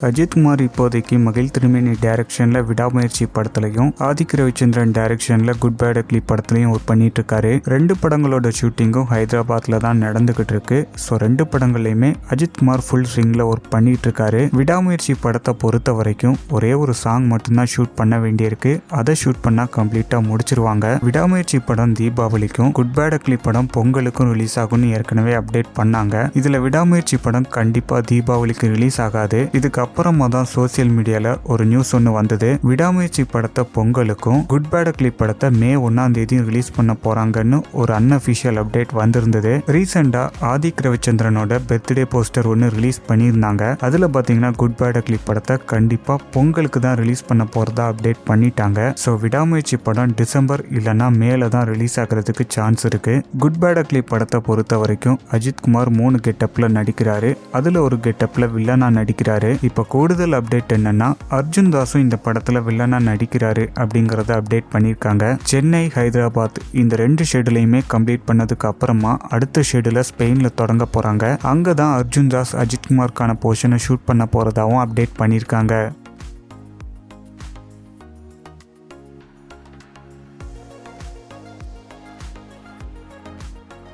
அஜித்குமார் இப்போதைக்கு மகிழ் திருமேனி டைரக்ஷன்ல விடாமுயற்சி படத்துலையும் ஆதிக் ரவிச்சந்திரன் டைரக்ஷன்ல குட் பேட் அக்லி படத்துலையும் ஒர்க் பண்ணிட்டு இருக்காரு. ரெண்டு படங்களோட ஷூட்டிங்கும் ஹைதராபாத்ல தான் நடந்துகிட்டு இருக்கு. ஸோ ரெண்டு படங்கள்லையுமே அஜித்குமார் ஃபுல் ஸ்விங்ல ஒர்க் பண்ணிட்டு இருக்காரு. விடாமுயற்சி படத்தை பொறுத்த வரைக்கும் ஒரே ஒரு சாங் மட்டும்தான் ஷூட் பண்ண வேண்டியிருக்கு. அதை ஷூட் பண்ணா கம்ப்ளீட்டா முடிச்சிருவாங்க. விடாமுயற்சி படம் தீபாவளிக்கும், குட் பேட் அக்லி படம் பொங்கலுக்கும் ரிலீஸ் ஆகும்னு ஏற்கனவே அப்டேட் பண்ணாங்க. இதுல விடாமுயற்சி படம் கண்டிப்பா தீபாவளிக்கு ரிலீஸ் ஆகாது. இதுக்கு அப்புறமா தான் சோசியல் மீடியால ஒரு நியூஸ் ஒன்று வந்தது. விடாமுயற்சி படத்தை பொங்கலுக்கும், குட் பேட் அக்லி படத்தை மே 1ஆம் தேதி ரிலீஸ் பண்ண போறாங்கன்னு ஒரு அன்அஃபிஷியல் அப்டேட் வந்திருந்தது. ரீசெண்டா ஆதிக் ரவிச்சந்திரனோட பர்த்டே போஸ்டர் ஒன்று ரிலீஸ் பண்ணியிருந்தாங்க. அதுல பாத்தீங்கன்னா குட் பேட் அக்லி படத்தை கண்டிப்பா பொங்கலுக்கு தான் ரிலீஸ் பண்ண போறதா அப்டேட் பண்ணிட்டாங்க. ஸோ விடாமுயற்சி படம் டிசம்பர் இல்லைன்னா மேல தான் ரிலீஸ் ஆகிறதுக்கு சான்ஸ் இருக்கு. குட் பேட் அக்லி படத்தை பொறுத்த வரைக்கும் அஜித்குமார் 3 கெட்டப்ல நடிக்கிறாரு. அதுல ஒரு கெட்டப்ல வில்லனா நடிக்கிறாரு. இப்ப கூடுதல் அப்டேட் என்னன்னா அர்ஜுன் தாஸும் இந்த படத்துல வில்லனா நடிக்கிறாரு அப்படிங்கறத அப்டேட் பண்ணிருக்காங்க. சென்னை, ஹைதராபாத் இந்த 2 ஷெட்யூலையுமே கம்ப்ளீட் பண்ணதுக்கு அப்புறமா அடுத்த ஷெட்யூல ஸ்பெயின்ல தொடங்க போறாங்க. அங்கதான் அர்ஜுன் தாஸ் அஜித்குமார்க்கான போர்ஷனை ஷூட் பண்ண போறதாவும் அப்டேட் பண்ணிருக்காங்க.